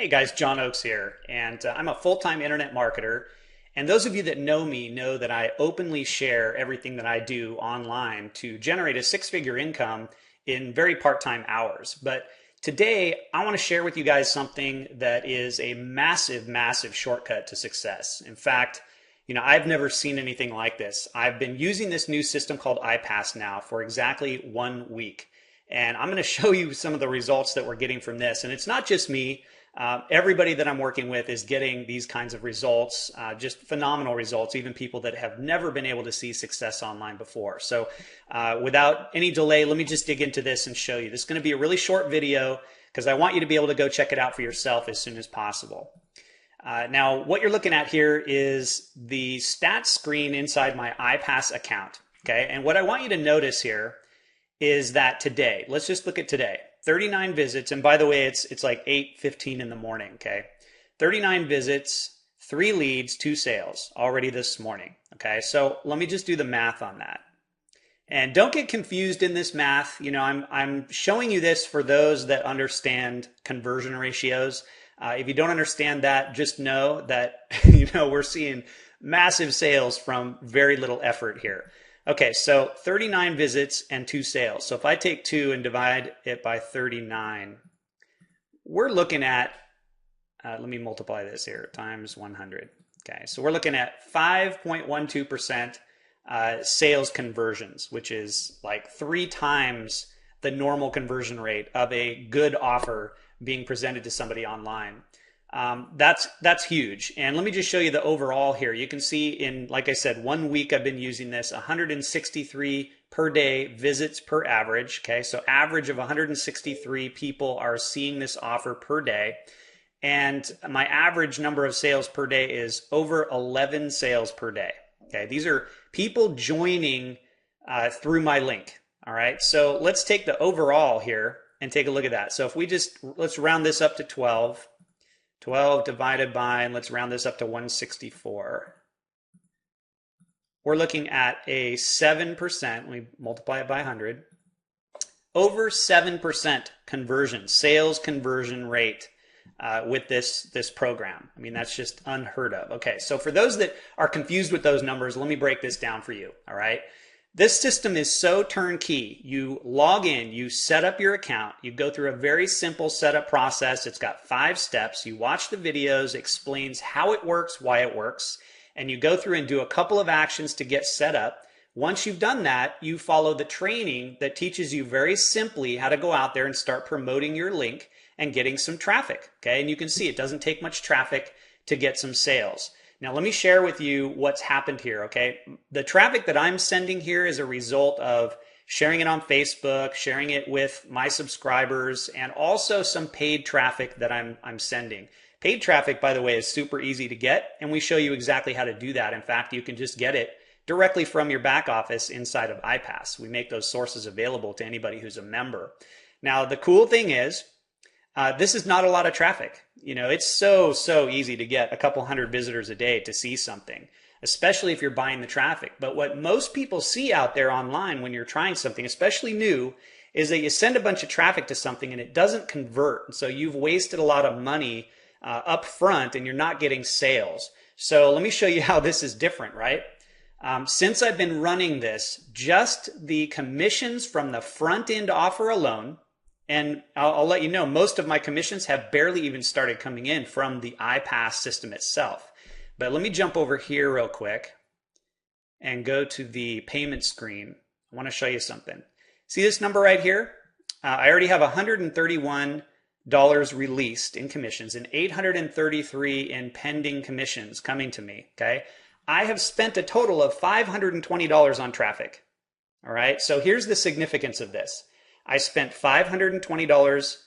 Hey guys, John Oakes here, and I'm a full-time internet marketer. And those of you that know me know that I openly share everything that I do online to generate a six-figure income in very part-time hours. But today, I want to share with you guys something that is a massive, massive shortcut to success. In fact, I've never seen anything like this. I've been using this new system called iPAS now for exactly 1 week. And I'm going to show you some of the results that we're getting from this. And it's not just me. Everybody that I'm working with is getting these kinds of results, just phenomenal results, even people that have never been able to see success online before. So without any delay, let me just dig into this and show you. This is going to be a really short video because I want you to be able to go check it out for yourself as soon as possible. Now, what you're looking at here is the stats screen inside my iPass account. Okay, and what I want you to notice here is that today, let's just look at today. 39 visits, and by the way, it's like 8:15 in the morning, okay? 39 visits, 3 leads, 2 sales already this morning, okay? So let me just do the math on that. And don't get confused in this math. I'm showing you this for those that understand conversion ratios. If you don't understand that, just know that, we're seeing massive sales from very little effort here. Okay, so 39 visits and 2 sales. So if I take 2 and divide it by 39, we're looking at, let me multiply this here, times 100. Okay, so we're looking at 5.12% sales conversions, which is like 3 times the normal conversion rate of a good offer being presented to somebody online. That's huge. And let me just show you the overall here. You can see in, like I said, 1 week I've been using this, 163 per day visits per average. Okay, so average of 163 people are seeing this offer per day. And my average number of sales per day is over 11 sales per day. Okay, these are people joining through my link. All right, so let's take the overall here and take a look at that. So if we let's round this up to 12. 12 divided by, and let's round this up to 164. We're looking at a 7%, we multiply it by 100, over 7% conversion, sales conversion rate with this program. I mean, that's just unheard of. Okay, so for those that are confused with those numbers, let me break this down for you, all right? This system is so turnkey. You log in, you set up your account, you go through a very simple setup process. It's got 5 steps. You watch the videos, explains how it works, why it works, and you go through and do a couple of actions to get set up. Once you've done that, you follow the training that teaches you very simply how to go out there and start promoting your link and getting some traffic. Okay, and you can see it doesn't take much traffic to get some sales. Now, let me share with you what's happened here, okay? The traffic that I'm sending here is a result of sharing it on Facebook, sharing it with my subscribers, and also some paid traffic that I'm sending. Paid traffic, by the way, is super easy to get, and we show you exactly how to do that. In fact, you can just get it directly from your back office inside of iPass. We make those sources available to anybody who's a member. Now, the cool thing is, this is not a lot of traffic. It's so easy to get a couple hundred visitors a day to see something, especially if you're buying the traffic. But what most people see out there online when you're trying something, especially new, is that you send a bunch of traffic to something and it doesn't convert. So you've wasted a lot of money up front and you're not getting sales. So let me show you how this is different, right? Since I've been running this, just the commissions from the front end offer alone, and I'll let you know, most of my commissions have barely even started coming in from the iPass system itself. But let me jump over here real quick and go to the payment screen. I want to show you something. See this number right here? I already have $131 released in commissions and $833 in pending commissions coming to me, okay? I have spent a total of $520 on traffic, all right? So here's the significance of this. I spent $520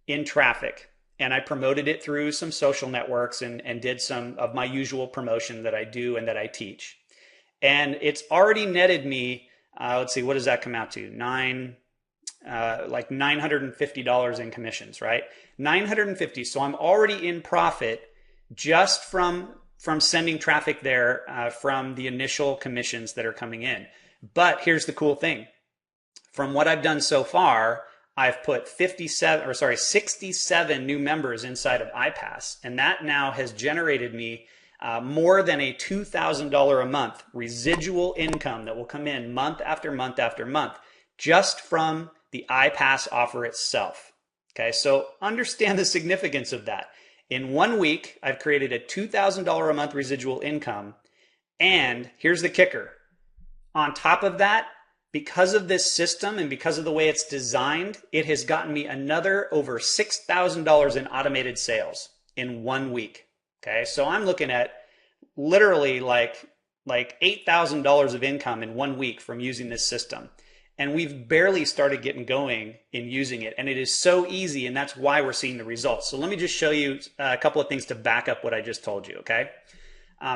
in traffic and I promoted it through some social networks and did some of my usual promotion that I do and that I teach. And it's already netted me, let's see, what does that come out to? Like $950 in commissions, right? $950. So I'm already in profit just from sending traffic there from the initial commissions that are coming in. But here's the cool thing. From what I've done so far, I've put 67 new members inside of iPAS, and that now has generated me more than a $2,000 a month residual income that will come in month after month after month just from the iPass offer itself. Okay, so understand the significance of that. In 1 week, I've created a $2,000 a month residual income. And here's the kicker. On top of that, because of this system and because of the way it's designed, it has gotten me another over $6,000 in automated sales in 1 week. Okay, so I'm looking at literally like $8,000 of income in 1 week from using this system. And we've barely started getting going in using it. And it is so easy, and that's why we're seeing the results. So let me just show you a couple of things to back up what I just told you, okay?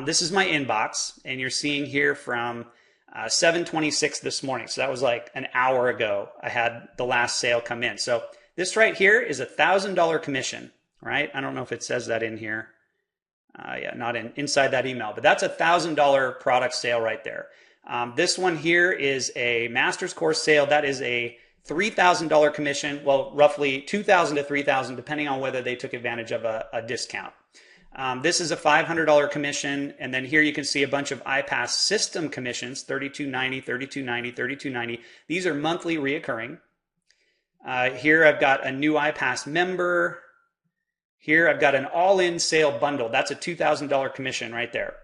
This is my inbox, and you're seeing here from 7:26 this morning. So that was like an hour ago. I had the last sale come in. So this right here is a $1,000 commission, right? I don't know if it says that in here. Yeah, not inside that email, but that's a $1,000 product sale right there. This one here is a master's course sale. That is a $3,000 commission. Well, roughly $2,000 to $3,000, depending on whether they took advantage of a discount. This is a $500 commission. And then here you can see a bunch of iPass system commissions, $32.90, $32.90, $32.90. These are monthly reoccurring. Here I've got a new iPass member. Here I've got an all-in sale bundle. That's a $2,000 commission right there.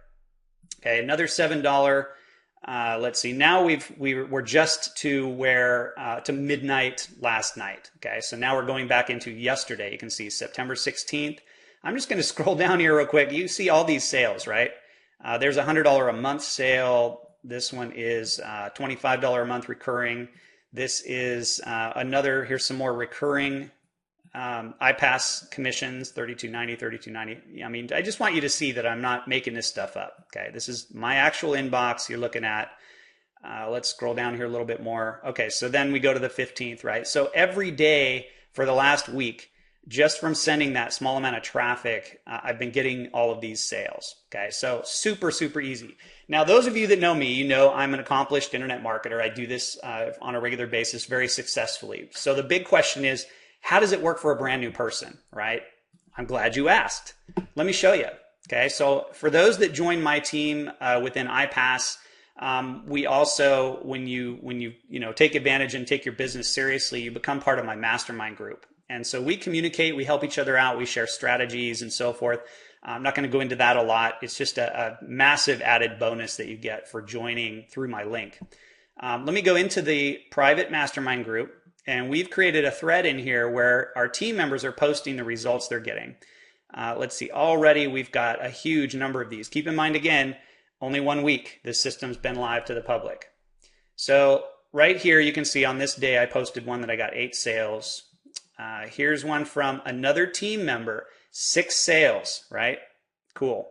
Okay, another $7. Let's see. Now we're just to midnight last night. Okay, so now we're going back into yesterday. You can see September 16th. I'm just going to scroll down here real quick. You see all these sales, right? There's a $100 a month sale. This one is $25 a month recurring. This is another. Here's some more recurring iPass commissions, $32.90, $32.90. I mean, I just want you to see that I'm not making this stuff up. Okay, this is my actual inbox you're looking at. Let's scroll down here a little bit more. Okay, so then we go to the 15th, right? So every day for the last week, just from sending that small amount of traffic, I've been getting all of these sales. Okay, so super, super easy. Now, those of you that know me, you know I'm an accomplished internet marketer. I do this on a regular basis very successfully. So the big question is, how does it work for a brand new person, right? I'm glad you asked. Let me show you. Okay, so for those that join my team within iPass, we also, when you take advantage and take your business seriously, you become part of my mastermind group. And so we communicate, we help each other out, we share strategies and so forth. I'm not going to go into that a lot. It's just a massive added bonus that you get for joining through my link. Let me go into the private mastermind group. And we've created a thread in here where our team members are posting the results they're getting. Let's see, already we've got a huge number of these. Keep in mind, again, only 1 week this system's been live to the public. So right here you can see on this day I posted one that I got 8 sales. Here's one from another team member, 6 sales, right? Cool.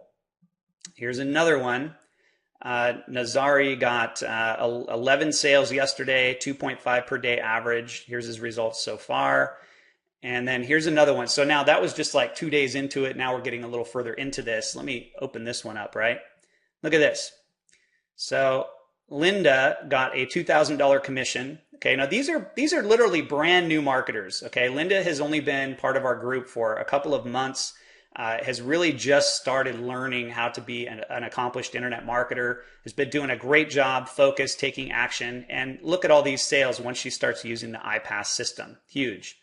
Here's another one. Nazari got 11 sales yesterday, 2.5 per day average. Here's his results so far. And then here's another one. So now that was just like 2 days into it. Now we're getting a little further into this. Let me open this one up, right? Look at this. So Linda got a $2,000 commission. Okay, now these are literally brand new marketers. Okay, Linda has only been part of our group for a couple of months. Has really just started learning how to be an accomplished internet marketer, has been doing a great job, focused, taking action, and look at all these sales once she starts using the iPass system. Huge.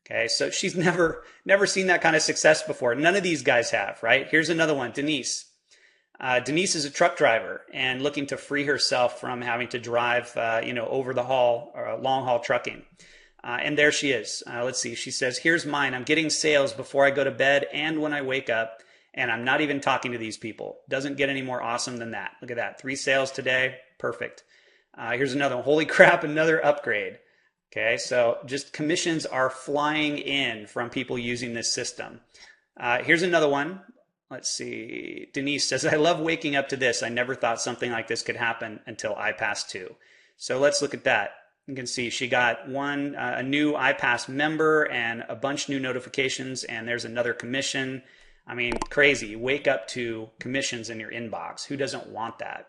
Okay, so she's never seen that kind of success before. None of these guys have, right? Here's another one, Denise. Denise is a truck driver and looking to free herself from having to drive, over the haul or long haul trucking. And there she is. Let's see. She says, here's mine. I'm getting sales before I go to bed and when I wake up, and I'm not even talking to these people. Doesn't get any more awesome than that. Look at that. 3 sales today. Perfect. Here's another one. Holy crap, another upgrade. Okay, so just commissions are flying in from people using this system. Here's another one. Let's see. Denise says, I love waking up to this. I never thought something like this could happen until iPAS2. So let's look at that. You can see she got a new iPass member and a bunch new notifications, and there's another commission. I mean, crazy. You wake up to commissions in your inbox. Who doesn't want that?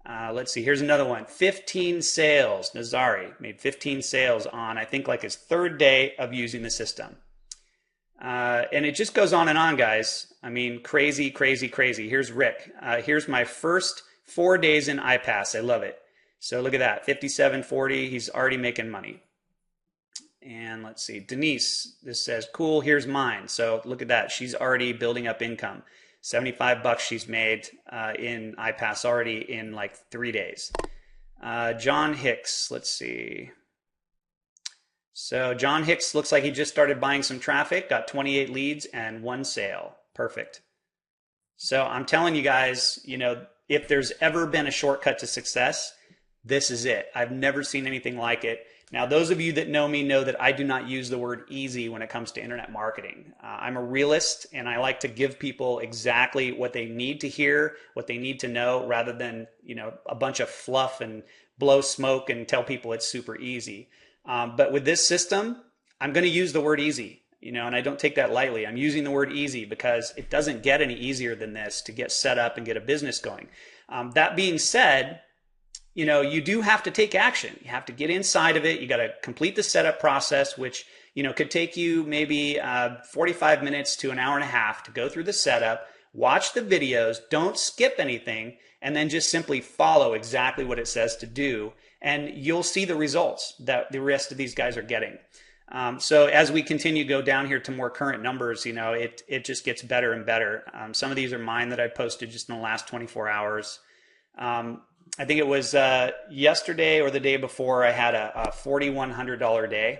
Let's see, here's another one. 15 sales. Nazari made 15 sales on, I think, like his third day of using the system. And it just goes on and on, guys. I mean, crazy, crazy, crazy. Here's Rick. Here's my first 4 days in iPAS. I love it. So look at that, 57.40. He's already making money. And let's see, Denise, this says, cool, here's mine. So look at that. She's already building up income. 75 bucks she's made in iPAS already in like 3 days. John Hicks, let's see. So John Hicks looks like he just started buying some traffic, got 28 leads and 1 sale. Perfect. So I'm telling you guys, you know, if there's ever been a shortcut to success, this is it. I've never seen anything like it. Now, those of you that know me know that I do not use the word easy when it comes to internet marketing. I'm a realist, and I like to give people exactly what they need to hear, what they need to know, rather than, you know, a bunch of fluff and blow smoke and tell people it's super easy. But with this system, I'm going to use the word easy, you know, and I don't take that lightly. I'm using the word easy because it doesn't get any easier than this to get set up and get a business going. That being said, you know, you do have to take action. You have to get inside of it. You got to complete the setup process, which, you know, could take you maybe 45 minutes to an hour and a half to go through the setup, watch the videos, don't skip anything, and then just simply follow exactly what it says to do. And you'll see the results that the rest of these guys are getting. So as we continue to go down here to more current numbers, you know, it just gets better and better. Some of these are mine that I posted just in the last 24 hours. I think it was yesterday or the day before, I had a $4,100 day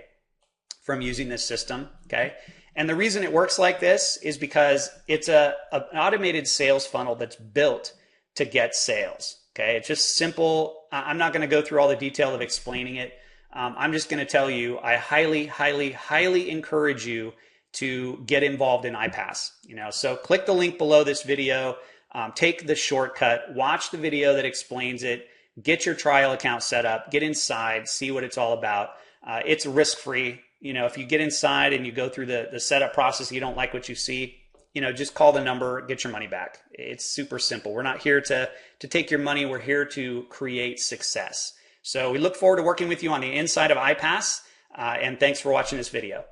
from using this system, okay? And the reason it works like this is because it's an automated sales funnel that's built to get sales, okay? It's just simple. I'm not going to go through all the detail of explaining it. I'm just going to tell you, I highly, highly, highly encourage you to get involved in iPAS. You know, so click the link below this video. Take the shortcut, watch the video that explains it, get your trial account set up, get inside, see what it's all about. It's risk-free. You know, if you get inside and you go through the setup process, you don't like what you see, you know, just call the number, get your money back. It's super simple. We're not here to take your money. We're here to create success. So we look forward to working with you on the inside of iPAS, and thanks for watching this video.